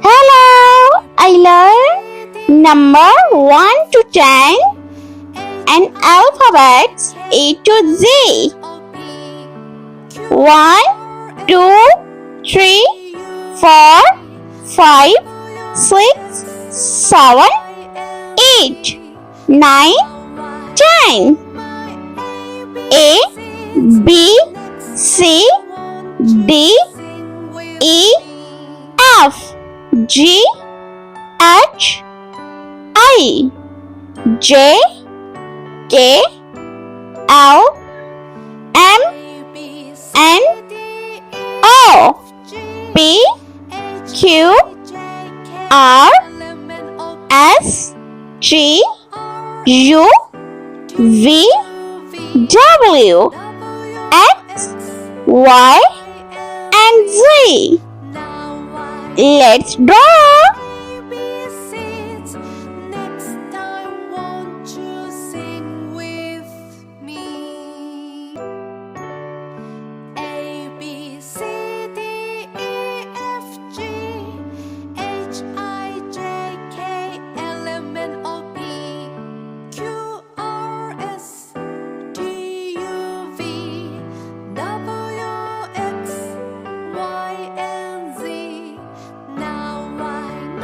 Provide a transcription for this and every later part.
Hello, I learned number 1 to 10 and alphabets A to Z. 1, 2, 3, 4, 5, 6, 7, 8, 9, 10. A, B, C, D, E, F, G, H, I, J, K, L, M, N, O, P, Q, R, S, T, U, V, W, X, Y, and Z. Let's draw. Next time, won't you sing with me? A, B, C, D, E, F, G, H, I, J, K, L, M, N, O, P, Q, R, S, T, U, V, W, X, Y, and Z. Now I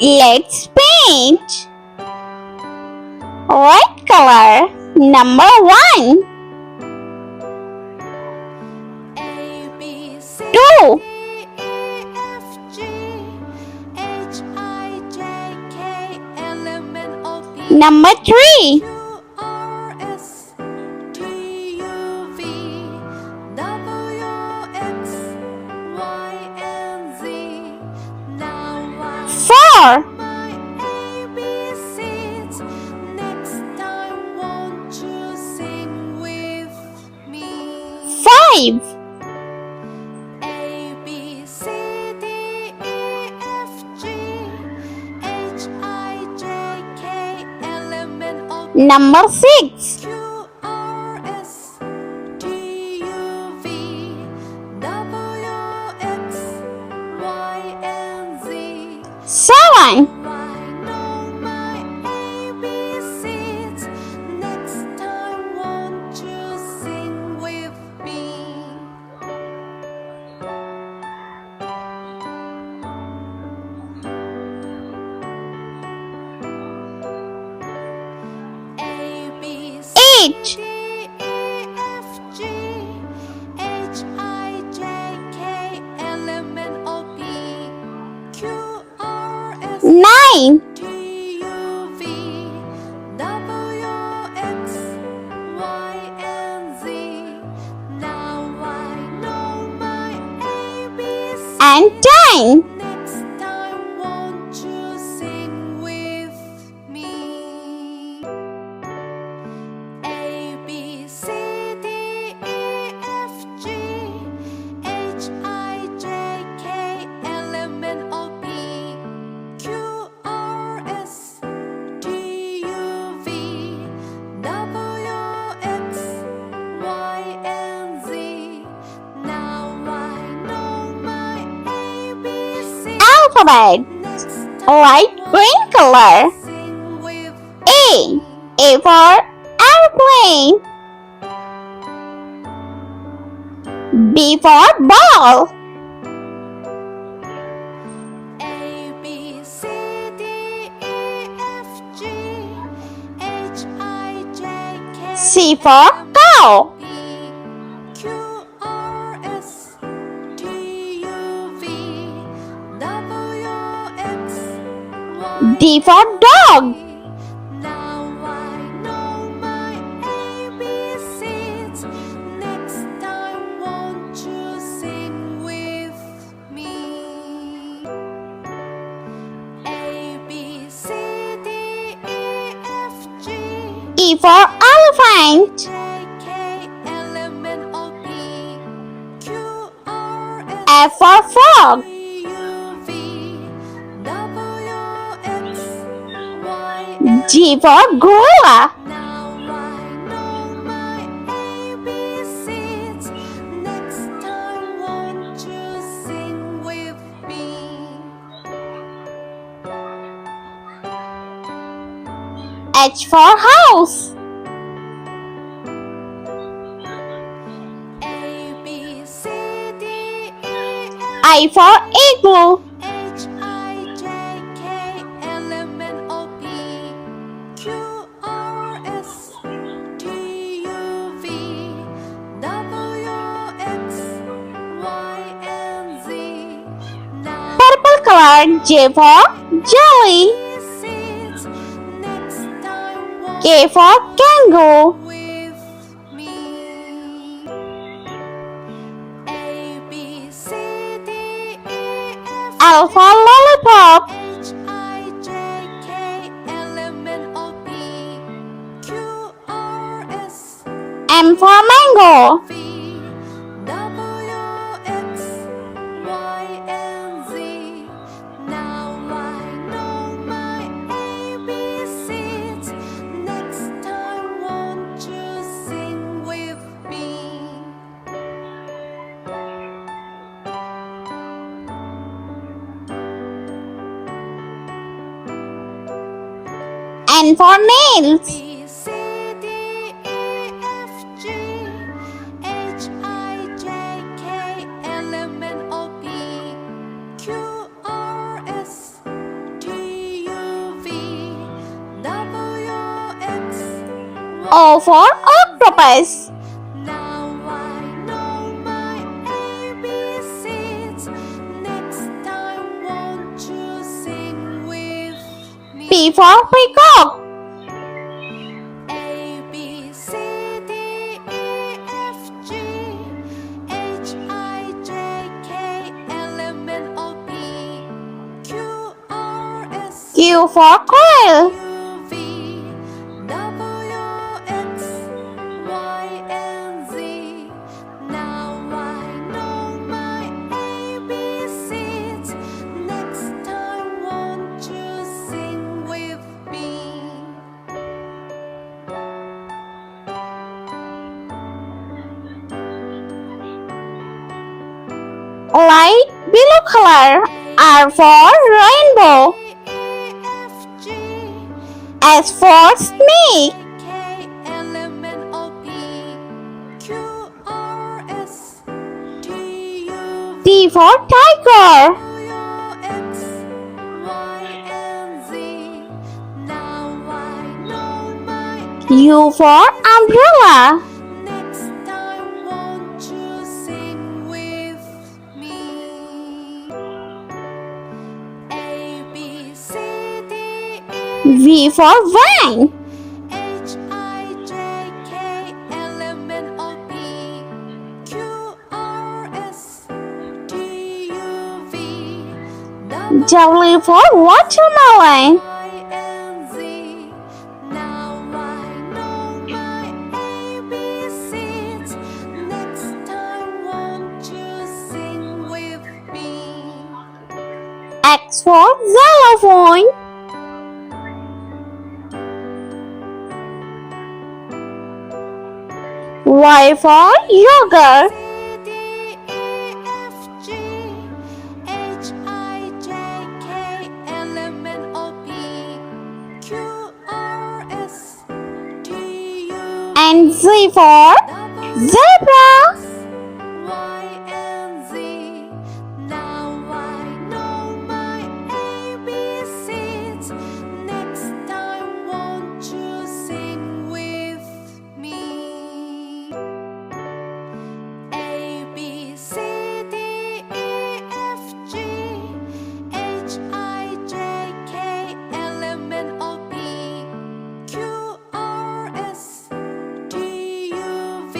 Let's paint. Red color. Number 1. A B C 2. D E F G H I J K L M N O P Number 3. Q R S T U V W X Y and Z. Now I 4. my ABCs. Next time, won't you sing with me? 5. A B C D E F G H I J K L M N O P Number 6. Q R S T U V W X Y and Z. 7. I know my ABCs. Next time, won't you sing with me? A B C 8. D E F G H I J K L M N O P Q R S 9. T U V W X Y and Z. Now I know my ABCs. And 10. Next time, won't you sing with me? A B C D E F G H I J K L M N O P Q R S T U V W X Y and Z. Now I know my ABCs. Alphabet. Next Light time, green color. sing with A. A for airplane. B for ball. A B C D E F G H I J K C for cow. P Q R S T U V W X Y. D for dog. Now I know my ABCs. Next time, won't you sing with me? A B C D E F G E for elephant. J K L M N O P Q R S F for frog. T U V W X Y and G for gorilla. Now I know my ABCs. Next time, won't you sing with me? H for house. A B C D E F I for igloo. H I J K L M N O P Q R S T U V W X Y and Z. Now Purple color. J for jelly. ABCs. Next time, won't K for kangaroo. with me? A B C D E F L for lollipop. H I J K L M N O P Q R S M for mango. V W X Y and Z. Now I know my ABCs. Next time, won't you sing with me? N for nails. B C D E F G H I J K L M N O P Q R S T O for octopus. Now I know my ABCs. Next time, won't you sing with me? P for peacock. A B C D E F G H I J K L M N O P Q R S Q for quail. U V W X Y and Z. Now I know my ABCs. Next time, won't you sing with me? Light blue color. R for rainbow. E F G S for snake. K L M N O P Q R S T U T for tiger. W X Y and Z. Now I know my U for umbrella. next time, won't you sing with me? A B C D E V for van. H I J K L M N O P Q R S T U V W for watermelon. Y and Z. Now I know my ABCs. Next time, won't you sing with me? X for xylophone. Y for yogurt. C D E F G H I J K L M N O P Q R S T U And Z for zebra. Y and Z. Now I know my ABCs. Next time, won't you sing with me? A B C D E F G H I J K L M N O P Q R S T U V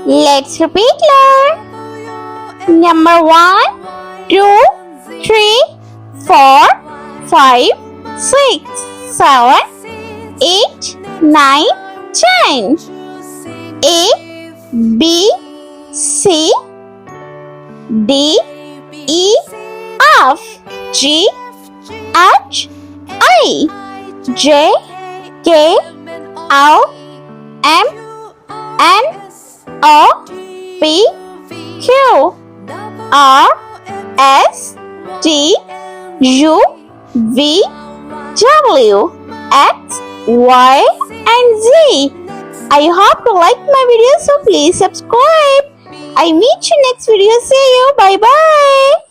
Let's repeat loud. Number 1, 2, 3, 4, 5, 6, 7, 8, 9, 10. A, B, C, D, E, F, G, H, I, J, K, L, M, N, O, P, Q, R, S, T, U, V, W, X, Y, and Z. I hope you like my video, so please subscribe. I meet you next video. See you. Bye bye.